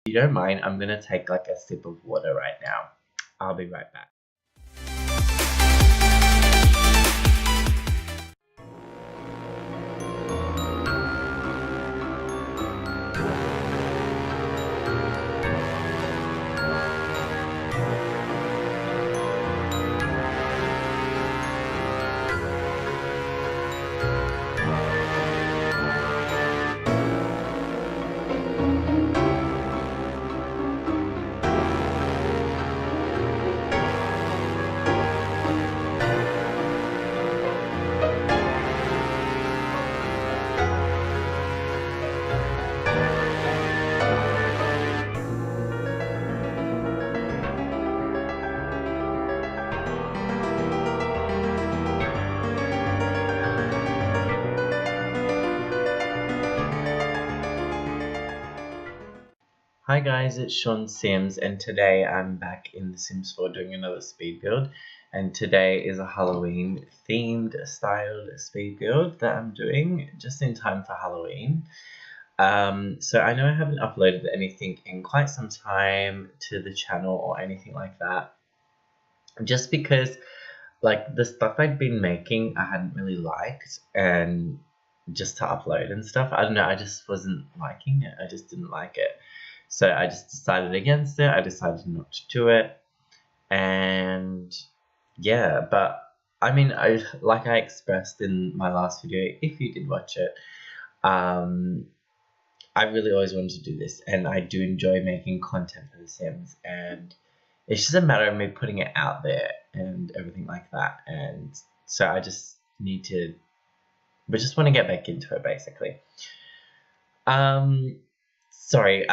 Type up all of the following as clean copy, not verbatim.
you don't mind, I'm gonna take like a sip of water right now. I'll be right back. Hi guys, it's ShawnSims, and today I'm back in The Sims 4 doing another speed build, and today is a Halloween themed styled speed build that I'm doing just in time for Halloween. So I know I haven't uploaded anything in quite some time to the channel or anything like that, just because like the stuff I'd been making I hadn't really liked, and just to upload and stuff, I don't know, I just wasn't liking it. I just didn't like it. So I just decided against it. I decided not to do it. And yeah, but I mean, like I expressed in my last video, if you did watch it, I really always wanted to do this, and I do enjoy making content for The Sims, and it's just a matter of me putting it out there and everything like that. And so I just need to, but just want to get back into it basically. Sorry,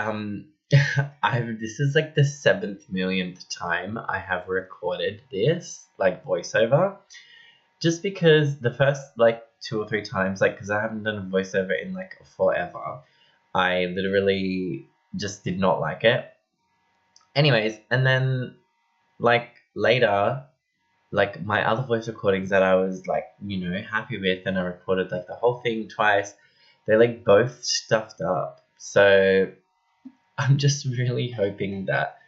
this is like the 7th millionth time I have recorded this, like voiceover, just because the first like 2 or 3 times, like, because I haven't done a voiceover in like forever, I literally just did not like it. Anyways, and then like later, like my other voice recordings that I was like, you know, happy with, and I recorded like the whole thing twice, they like both stuffed up. So I'm just really hoping that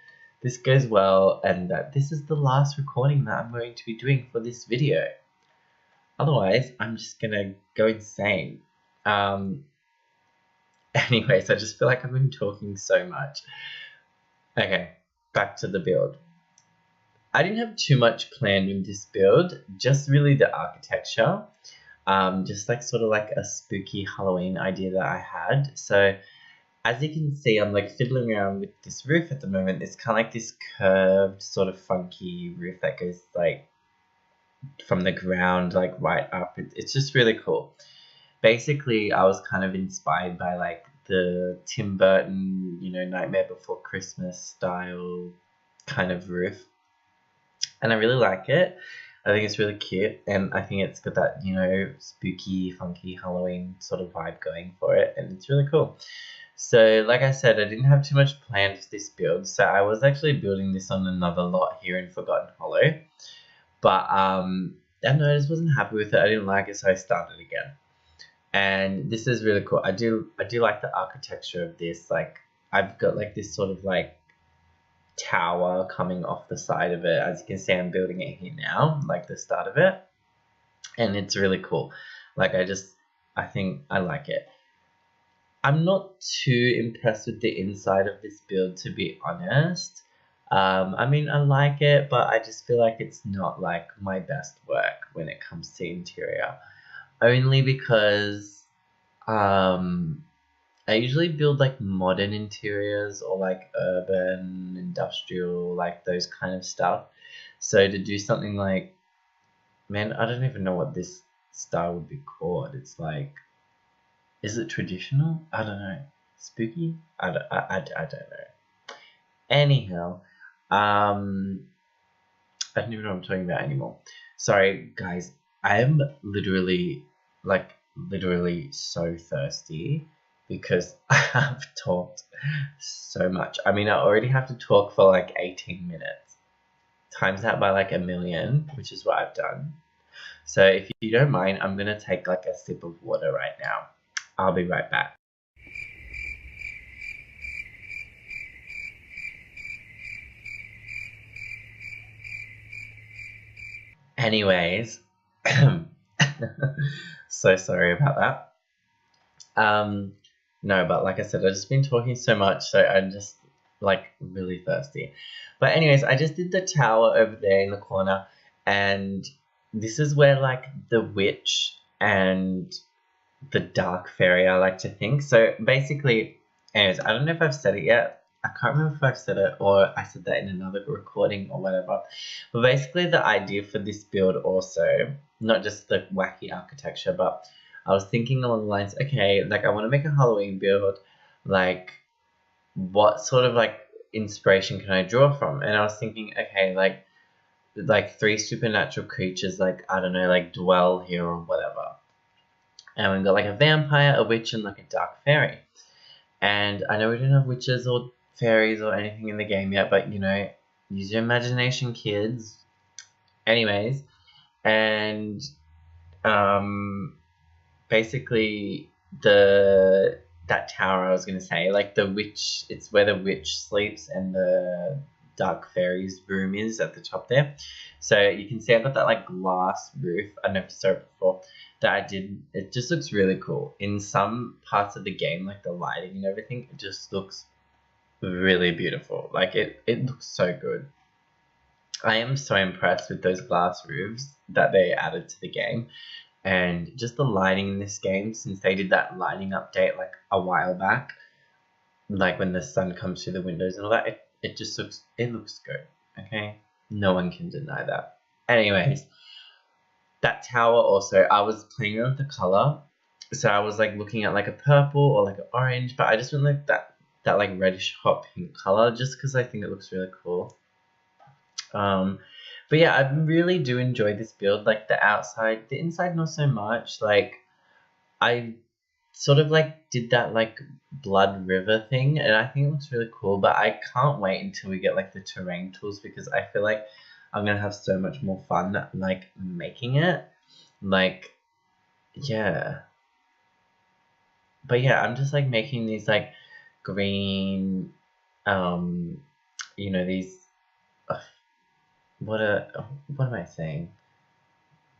this goes well and that this is the last recording that I'm going to be doing for this video. Otherwise, I'm just gonna go insane. Anyways, I just feel like I've been talking so much. Okay, back to the build. I didn't have too much planned with this build, just really the architecture. Just like sort of like a spooky Halloween idea that I had. So as you can see, I'm like fiddling around with this roof at the moment. It's kind of like this curved sort of funky roof that goes like from the ground like right up. It's just really cool. Basically, I was kind of inspired by like the Tim Burton, you know, Nightmare Before Christmas style kind of roof, and I really like it. I think it's really cute, and I think it's got that, you know, spooky, funky Halloween sort of vibe going for it, and it's really cool. So like I said, I didn't have too much planned for this build, so I was actually building this on another lot here in Forgotten Hollow, but I don't know, I just wasn't happy with it. I didn't like it, so I started again. And this is really cool. I do like the architecture of this. Like, I've got like this sort of like tower coming off the side of it. As you can see, I'm building it here now, like the start of it, and it's really cool. Like, I think I like it. I'm not too impressed with the inside of this build, to be honest. I mean, I like it, but I just feel like it's not like my best work when it comes to interior. Only because I usually build like modern interiors or like urban, industrial, like those kind of stuff. So to do something like, man, I don't even know what this style would be called. It's like, is it traditional? I don't know. Spooky? I don't know. Anyhow, I don't even know what I'm talking about anymore. Sorry, guys. I am literally so thirsty because I have talked so much. I mean, I already have to talk for like 18 minutes. Times that by like 1,000,000, which is what I've done. So if you don't mind, I'm going to take like a sip of water right now. I'll be right back. Anyways, so sorry about that. No, but like I said, I've just been talking so much, so I'm just like really thirsty. But anyways, I just did the tower over there in the corner, and this is where like the witch and the dark fairy, I like to think. So basically, anyways, I don't know if I've said it yet. I can't remember if I've said it or I said that in another recording or whatever. But basically the idea for this build also, not just the wacky architecture, but I was thinking along the lines, okay, like I want to make a Halloween build, like what sort of like inspiration can I draw from? And I was thinking, okay, like 3 supernatural creatures, like I don't know, like dwell here or whatever. And we've got like a vampire, a witch, and like a dark fairy. And I know we don't have witches or fairies or anything in the game yet, but you know, use your imagination, kids. Anyways, and basically that tower I was gonna say, like the witch, it's where the witch sleeps and the dark fairy's room is at the top there. So you can see I've got that like glass roof. I don't know if you saw it before that I did. It just looks really cool. In some parts of the game, like the lighting and everything, it just looks really beautiful. Like it looks so good. I am so impressed with those glass roofs that they added to the game, and just the lighting in this game, since they did that lighting update like a while back, like when the sun comes through the windows and all that, it just looks good. Okay, no one can deny that. Anyways, that tower also, I was playing with the color, so I was like looking at like a purple or like an orange, but I just went like that like reddish hot pink color just because I think it looks really cool. But yeah, I really do enjoy this build, like the outside, the inside not so much. Like I sort of like did that like blood river thing, and I think it looks really cool, but I can't wait until we get like the terrain tools, because I feel like I'm gonna have so much more fun like making it. Like yeah, but yeah, I'm just like making these like green you know, these what am I saying,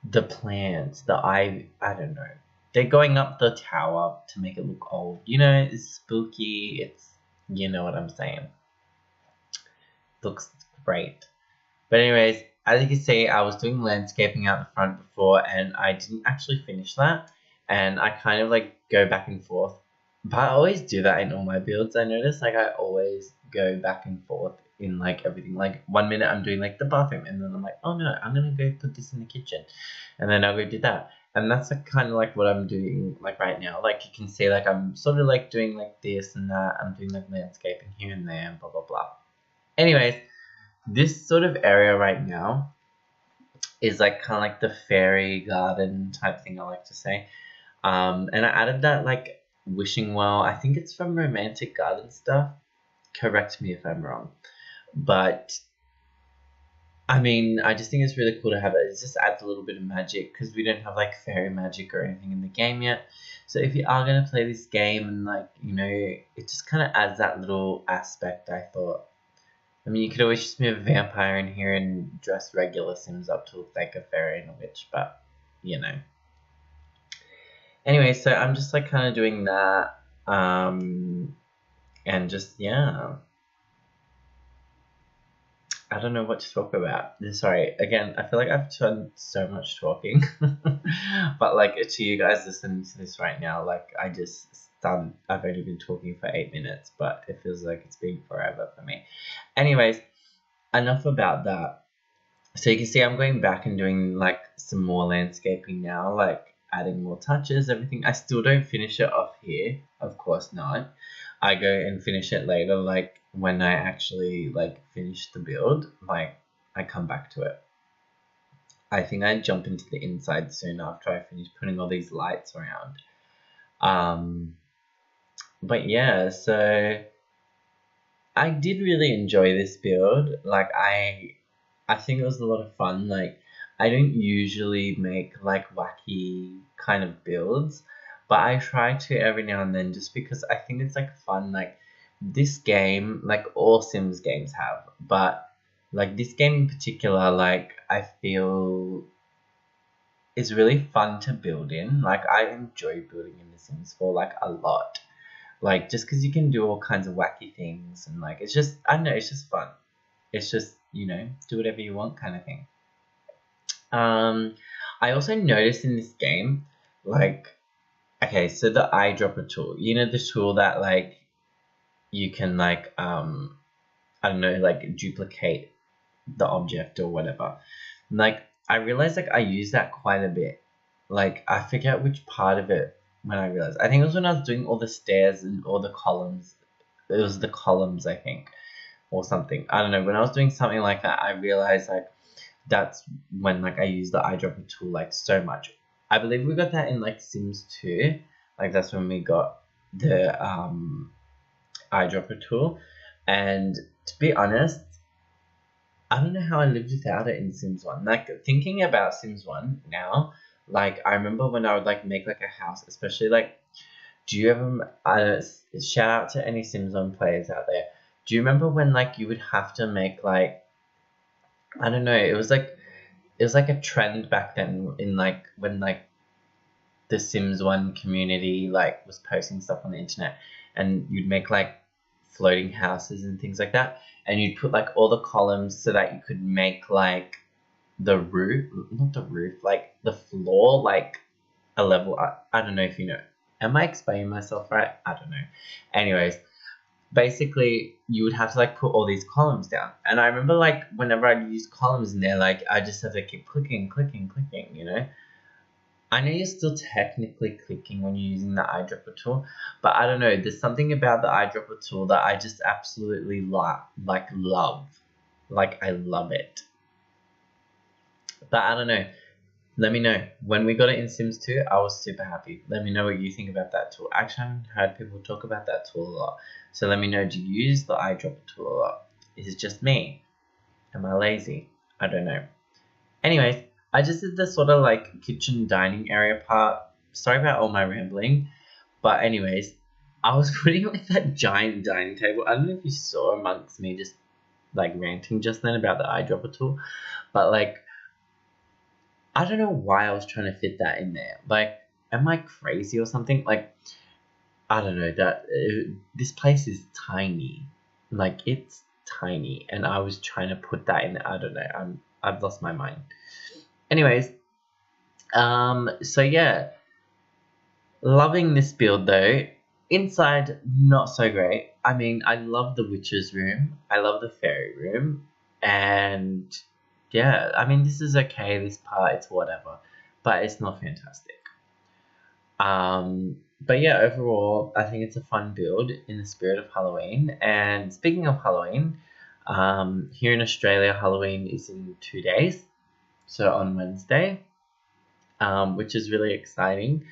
the plants, the I don't know, they're going up the tower to make it look old, you know, it's spooky, it's, you know what I'm saying, looks great. But anyways, as you can see, I was doing landscaping out the front before, and I didn't actually finish that, and I kind of like go back and forth. But I always do that in all my builds. I notice like I always go back and forth in like everything. Like 1 minute I'm doing like the bathroom, and then I'm like, oh no, I'm gonna go put this in the kitchen, and then I'll go do that. And that's like kind of like what I'm doing like right now. Like you can see, like I'm sort of like doing like this and that. I'm doing like landscaping here and there and blah blah blah. Anyways, this sort of area right now is like kind of like the fairy garden type thing, I like to say. And I added that like wishing well. I think it's from Romantic Garden stuff. Correct me if I'm wrong. But I mean, I just think it's really cool to have it. It just adds a little bit of magic, because we don't have like fairy magic or anything in the game yet. So if you are going to play this game, and like, you know, it just kind of adds that little aspect, I thought. I mean, you could always just be a vampire in here and dress regular Sims up to look like a fairy and a witch, but, you know. Anyway, so I'm just, like, kind of doing that, and just, yeah. I don't know what to talk about. Sorry, again, I feel like I've done so much talking, but, like, to you guys listening to this right now, like, I've only been talking for 8 minutes, but it feels like it's been forever for me. Anyways, enough about that. So you can see I'm going back and doing like some more landscaping now, like adding more touches, everything. I still don't finish it off here, of course not. I go and finish it later, like when I actually like finish the build, like I come back to it. I think I jump into the inside soon after I finish putting all these lights around. But yeah, so I did really enjoy this build. Like I think it was a lot of fun. Like I don't usually make like wacky kind of builds, but I try to every now and then, just because I think it's like fun. Like this game, like all Sims games have, but like this game in particular, like I feel is really fun to build in. Like, I enjoy building in The Sims 4 like a lot. Like, just because you can do all kinds of wacky things, and like, it's just, I don't know, it's just fun. It's just, you know, do whatever you want kind of thing. I also noticed in this game, like, okay, so the eyedropper tool, you know, the tool that like you can like I don't know, like duplicate the object or whatever. Like, I realized like I use that quite a bit. Like, I forget which part of it when I realized. I think it was when I was doing all the stairs and all the columns. It was the columns, I think, or something. I don't know. When I was doing something like that, I realized like that's when like I use the eyedropper tool like so much. I believe we got that in like Sims 2. Like, that's when we got the eyedropper tool. And to be honest, I don't know how I lived without it in Sims 1. Like, thinking about Sims 1 now, like, I remember when I would like make like a house, especially like, do you ever, shout out to any Sims 1 players out there. Do you remember when like you would have to make like, I don't know, it was like a trend back then in like when like the Sims 1 community like was posting stuff on the internet, and you'd make like floating houses and things like that, and you'd put like all the columns so that you could make like the roof, not the roof, like the floor, like a level. I don't know if you know. Am I explaining myself right? I don't know. Anyways, basically you would have to like put all these columns down, and I remember like whenever I'd use columns in there, like I just have to keep clicking, you know. I know you're still technically clicking when you're using the eyedropper tool, but I don't know, there's something about the eyedropper tool that I just absolutely love. Like, I love it. But I don't know, let me know. When we got it in Sims 2, I was super happy. Let me know what you think about that tool. Actually, I haven't heard people talk about that tool a lot. So let me know, do you use the eyedropper tool a lot? Is it just me? Am I lazy? I don't know. Anyways, I just did the sort of like kitchen dining area part. Sorry about all my rambling. But anyways, I was putting like that giant dining table. I don't know if you saw amongst me just like ranting just then about the eyedropper tool. But like, I don't know why I was trying to fit that in there. Like, am I crazy or something? Like, I don't know, this place is tiny. Like, it's tiny, and I was trying to put that in there. I don't know. I've lost my mind. Anyways, so yeah, loving this build though. Inside, not so great. I mean, I love the witch's room. I love the fairy room, and yeah, I mean, this is okay. This part, it's whatever, but it's not fantastic. But yeah, overall, I think it's a fun build in the spirit of Halloween. And speaking of Halloween, here in Australia, Halloween is in 2 days. So on Wednesday, which is really exciting.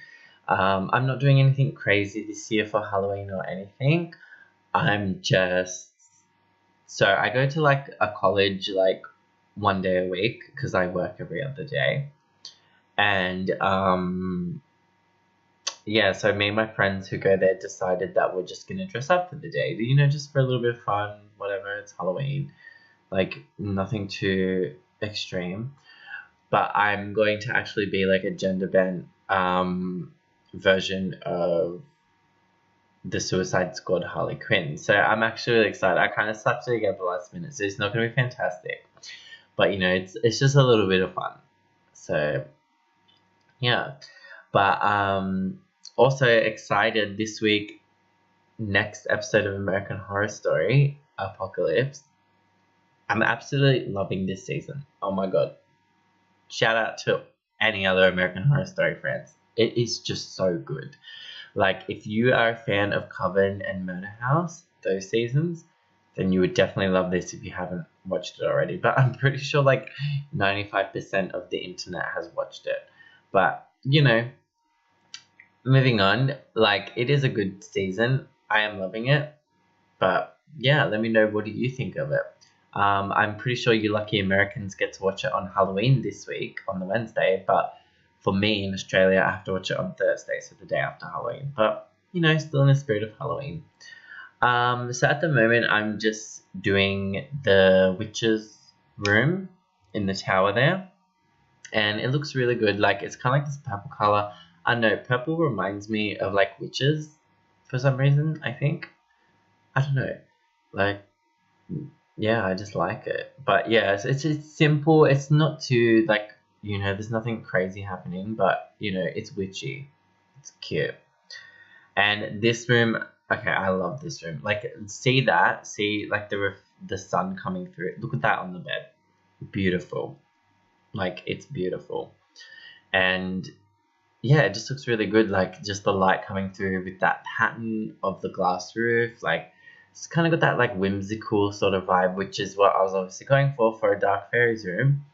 I'm not doing anything crazy this year for Halloween or anything. I'm just, so I go to like a college like 1 day a week because I work every other day. And yeah, so me and my friends who go there decided that we're just going to dress up for the day, you know, just for a little bit of fun, whatever, it's Halloween, like nothing too extreme. But I'm going to actually be like a gender bent version of the Suicide Squad Harley Quinn. So I'm actually really excited. I kind of slapped it together last minute, so it's not going to be fantastic. But, you know, it's just a little bit of fun. So, yeah. But also excited this week, next episode of American Horror Story, Apocalypse. I'm absolutely loving this season. Oh my god. Shout out to any other American Horror Story friends. It is just so good. Like, if you are a fan of Coven and Murder House, those seasons, then you would definitely love this if you haven't watched it already. But I'm pretty sure like 95% of the internet has watched it. But, you know, moving on, like, it is a good season. I am loving it. But yeah, let me know, what do you think of it? I'm pretty sure you lucky Americans get to watch it on Halloween this week, on the Wednesday, but for me in Australia, I have to watch it on Thursday, so the day after Halloween. But, you know, still in the spirit of Halloween. So at the moment, I'm just doing the witch's room in the tower there. and it looks really good. Like, it's kind of like this purple color. I don't know, purple reminds me of like witches for some reason, I think. I don't know. Like, yeah, I just like it. But yeah, it's simple. It's not too, like, you know, there's nothing crazy happening, but you know, it's witchy. It's cute. And this room, okay, I love this room. Like, see that? See, like, the sun coming through. Look at that on the bed. Beautiful. Like, it's beautiful. And yeah, it just looks really good. Like, just the light coming through with that pattern of the glass roof. Like, it's kind of got that like whimsical sort of vibe, which is what I was obviously going for a dark fairies room.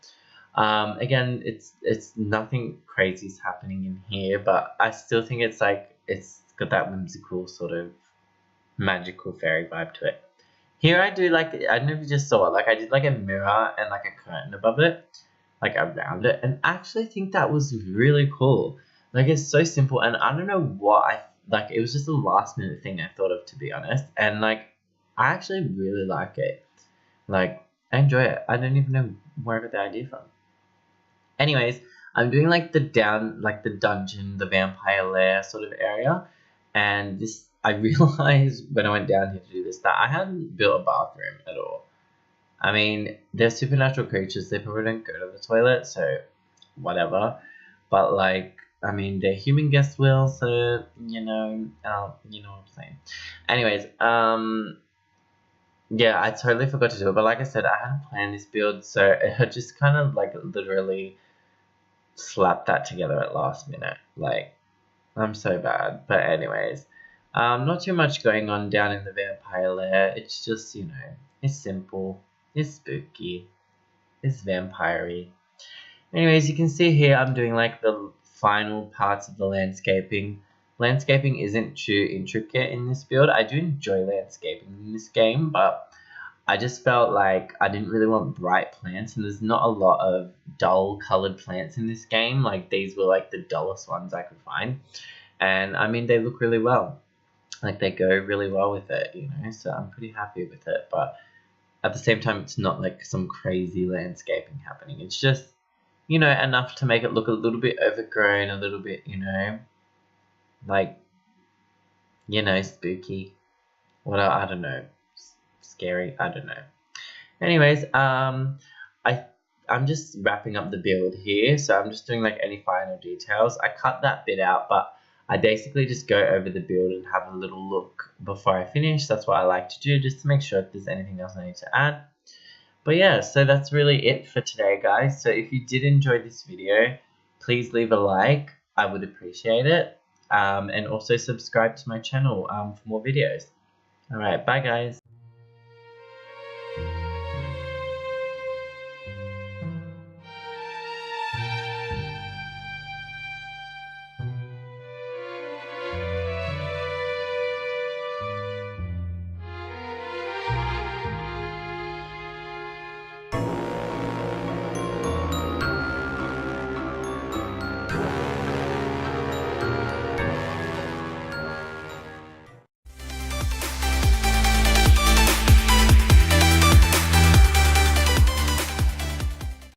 Again, it's nothing crazy is happening in here, but I still think it's like, it's got that whimsical sort of magical fairy vibe to it. Here I do, like, I don't know if you just saw it, like I did like a mirror and like a curtain above it, like around it, and I actually think that was really cool. Like, it's so simple, and I don't know what like, it was just a last minute thing I thought of, to be honest, and like, I actually really like it. Like, I enjoy it. I don't even know where I got the idea from. Anyways, I'm doing like the dungeon, the vampire lair sort of area, and this, I realized when I went down here to do this that I hadn't built a bathroom at all. I mean, they're supernatural creatures, they probably don't go to the toilet, so whatever. But like, I mean, they're human guests will, so you know what I'm saying. Anyways, yeah, I totally forgot to do it, but like I said, I hadn't planned this build, so I just kind of like literally slapped that together at last minute. Like, I'm so bad. But anyways, not too much going on down in the vampire lair. It's just, you know, it's simple, it's spooky, it's vampire-y. Anyways, you can see here I'm doing like the final parts of the landscaping. Landscaping isn't too intricate in this build. I do enjoy landscaping in this game, but I just felt like I didn't really want bright plants, and there's not a lot of dull colored plants in this game. Like, these were like the dullest ones I could find, and I mean, they look really well. Like, they go really well with it, you know, so I'm pretty happy with it. But at the same time, it's not like some crazy landscaping happening. It's just, you know, enough to make it look a little bit overgrown, a little bit, you know, like, you know, spooky. What, I don't know, scary, I don't know. Anyways, I'm just wrapping up the build here, so I'm just doing like any final details. I cut that bit out, but I basically just go over the build and have a little look before I finish. That's what I like to do, just to make sure if there's anything else I need to add. But yeah, so that's really it for today, guys. So if you did enjoy this video, please leave a like. I would appreciate it. And also subscribe to my channel for more videos. Alright, bye guys.